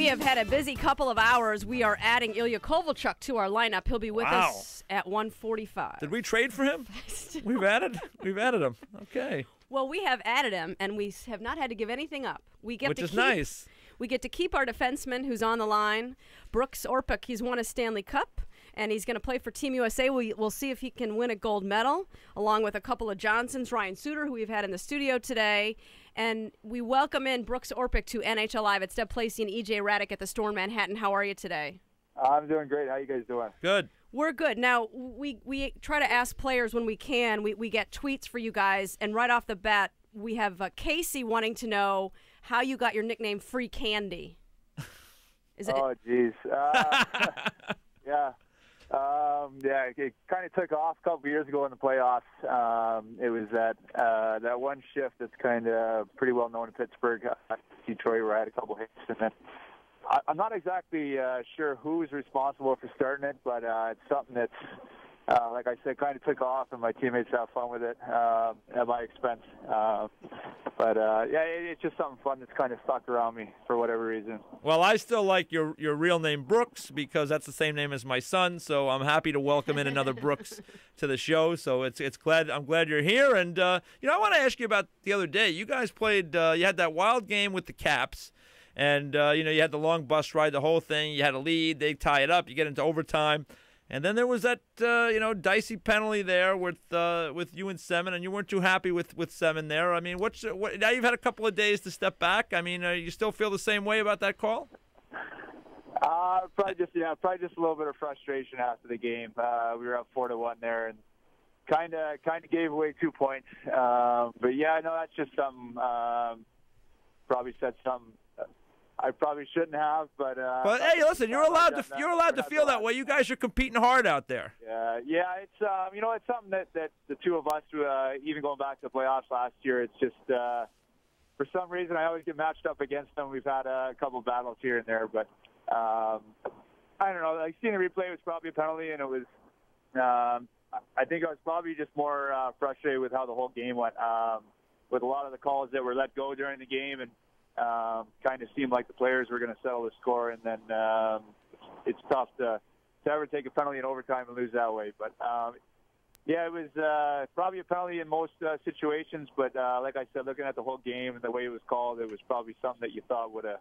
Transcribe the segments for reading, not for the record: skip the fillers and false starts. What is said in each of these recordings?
have had a busy couple of hours. We are adding Ilya Kovalchuk to our lineup. He'll be with us at 1:45. Did we trade for him? We've added him. Okay. Well, we have added him, and we have not had to give anything up. Which is nice. We get to keep our defenseman who's on the line, Brooks Orpik. He's won a Stanley Cup, and he's going to play for Team USA. We'll see if he can win a gold medal, along with a couple of Johnsons, Ryan Suter, who we've had in the studio today. And we welcome in Brooks Orpik to NHL Live. It's Deb Placey and EJ Raddick at the store in Manhattan. How are you today? I'm doing great. How you guys doing? Good. We're good. Now, we try to ask players when we can. We get tweets for you guys, and right off the bat, we have Casey wanting to know how you got your nickname Free Candy. Oh, geez. Yeah. It kind of took off a couple years ago in the playoffs. It was that one shift that's kind of pretty well known in Pittsburgh, Detroit, where I had a couple hits. And then I'm not exactly sure who's responsible for starting it, but it's something that's, like I said, kind of took off, and my teammates have fun with it at my expense. It's just something fun that's kind of stuck around me for whatever reason. Well, I still like your real name, Brooks, because that's the same name as my son. So I'm happy to welcome in another Brooks to the show. So I'm glad you're here. And I want to ask you about the other day. You guys played. You had that wild game with the Caps. And, you had the long bus ride, the whole thing. You had a lead. They tie it up. You get into overtime. And then there was that, dicey penalty there with you and Semin, and you weren't too happy with Semin there. I mean, now you've had a couple of days to step back. I mean, you still feel the same way about that call? Probably just a little bit of frustration after the game. We were up 4-1 there, and kind of gave away 2 points. But yeah, no, that's just something. Probably said something I probably shouldn't have, but hey, listen, you're allowed to feel that way. You guys are competing hard out there. Yeah, it's it's something that the two of us, even going back to the playoffs last year, it's just for some reason I always get matched up against them. We've had a couple battles here and there, but I don't know. Like, seeing the replay was probably a penalty, and it was. I think I was probably just more frustrated with how the whole game went, with a lot of the calls that were let go during the game, and. Kind of seemed like the players were going to settle the score, and then it's tough to ever take a penalty in overtime and lose that way. But, it was probably a penalty in most situations, but like I said, looking at the whole game and the way it was called, it was probably something that you thought would have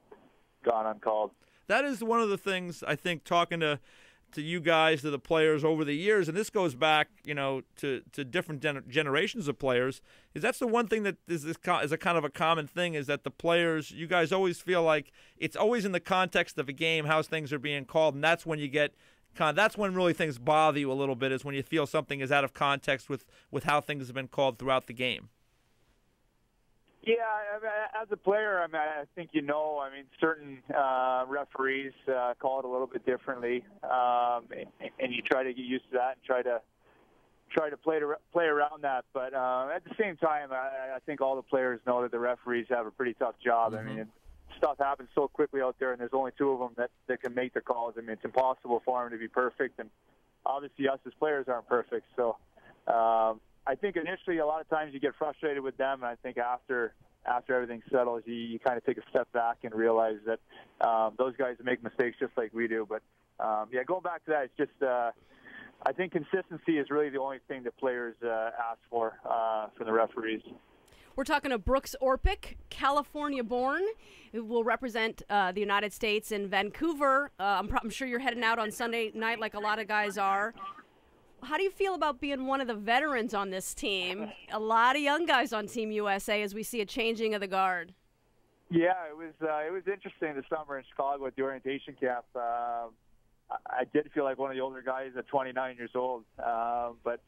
gone uncalled. That is one of the things, I think, talking to you guys, to the players over the years, and this goes back, to different generations of players, is that's the one thing that is a kind of a common thing, is that the players, you guys always feel like it's always in the context of a game, how things are being called, and that's when you get that's when really things bother you a little bit, is when you feel something is out of context with how things have been called throughout the game. Yeah, as a player, I think certain referees call it a little bit differently, and you try to get used to that and try to play around that. But at the same time, I think all the players know that the referees have a pretty tough job. Mm-hmm. I mean, stuff happens so quickly out there, and there's only two of them that can make the calls. I mean, it's impossible for them to be perfect, and obviously us as players aren't perfect. So I think initially a lot of times you get frustrated with them, and I think after everything settles, you kind of take a step back and realize that those guys make mistakes just like we do. But, going back to that, it's just I think consistency is really the only thing that players ask for from the referees. We're talking to Brooks Orpik, California-born, who will represent the United States in Vancouver. I'm sure you're heading out on Sunday night like a lot of guys are. How do you feel about being one of the veterans on this team? A lot of young guys on Team USA as we see a changing of the guard. Yeah, it was interesting this summer in Chicago at the orientation camp. I did feel like one of the older guys at 29 years old, but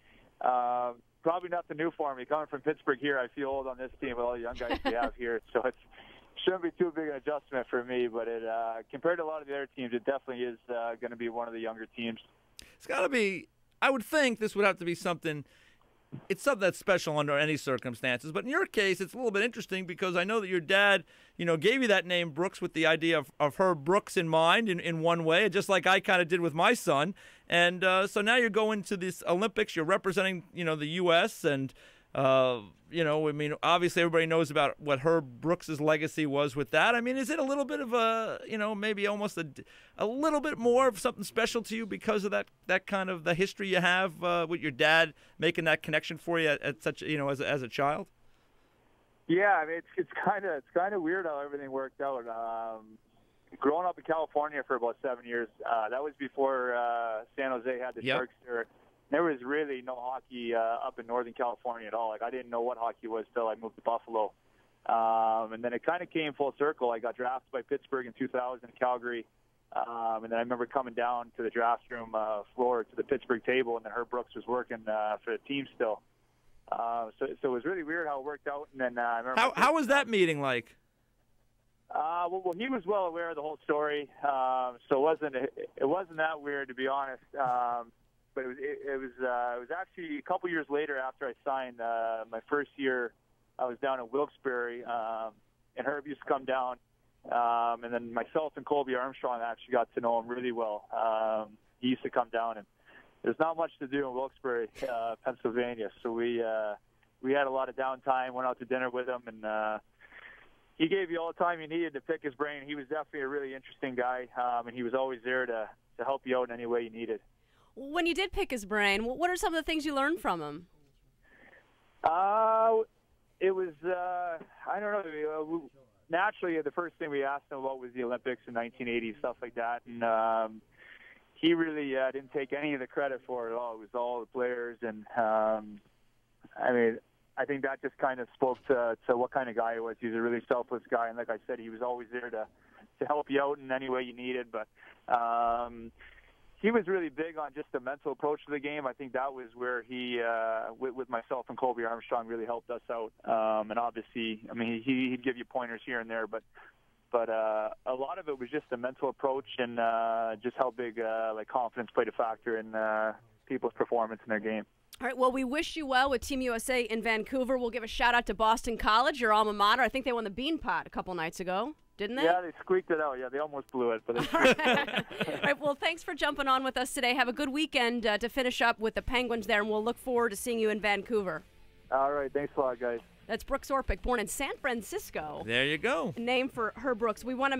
probably nothing new for me. Coming from Pittsburgh here, I feel old on this team with all the young guys we have here, so it shouldn't be too big an adjustment for me. But it compared to a lot of the other teams, it definitely is going to be one of the younger teams. It's got to be. I would think this would have to be something. It's something that's special under any circumstances. But in your case, it's a little bit interesting because I know that your dad, gave you that name Brooks with the idea of her Brooks in mind in one way, just like I kind of did with my son. And so now you're going to this Olympics. You're representing, the U.S. and You know, I mean, obviously everybody knows about what Herb Brooks's legacy was with that. I mean, is it a little bit of a, you know, maybe almost a little bit more of something special to you because of that kind of the history you have with your dad making that connection for you at such, you know, as a child? Yeah, I mean, it's kind of weird how everything worked out. Growing up in California for about 7 years, that was before San Jose had the Sharks there. There was really no hockey up in Northern California at all. Like, I didn't know what hockey was till I moved to Buffalo. And then it kind of came full circle. I got drafted by Pittsburgh in 2000 in Calgary. And then I remember coming down to the draft room floor to the Pittsburgh table, and then Herb Brooks was working for the team still. So it was really weird how it worked out. And then I remember how was that meeting like? Well, he was well aware of the whole story, so it wasn't that weird, to be honest. But it was actually a couple years later after I signed my first year. I was down in Wilkes-Barre, and Herb used to come down, and then myself and Colby Armstrong actually got to know him really well. He used to come down, and there's not much to do in Wilkes-Barre, Pennsylvania, so we had a lot of downtime. Went out to dinner with him, and he gave you all the time you needed to pick his brain. He was definitely a really interesting guy, and he was always there to help you out in any way you needed. When you did pick his brain, what are some of the things you learned from him? It was, I don't know, naturally the first thing we asked him about was the Olympics in 1980, stuff like that. And he really didn't take any of the credit for it at all. It was all the players. And, I mean, I think that just kind of spoke to what kind of guy he was. He's a really selfless guy. And like I said, he was always there to help you out in any way you needed. But he was really big on just the mental approach to the game. I think that was where he, with myself and Colby Armstrong, really helped us out. And obviously, I mean, he'd give you pointers here and there, but a lot of it was just the mental approach and just how big like confidence played a factor in people's performance in their game. All right, well, we wish you well with Team USA in Vancouver. We'll give a shout-out to Boston College, your alma mater. I think they won the Bean Pot a couple nights ago, didn't they? Yeah, they squeaked it out. Yeah, they almost blew it. But All right, well, thanks for jumping on with us today. Have a good weekend to finish up with the Penguins there, and we'll look forward to seeing you in Vancouver. All right, thanks a lot, guys. That's Brooks Orpik, born in San Francisco. There you go. Name for Herb Brooks. We want to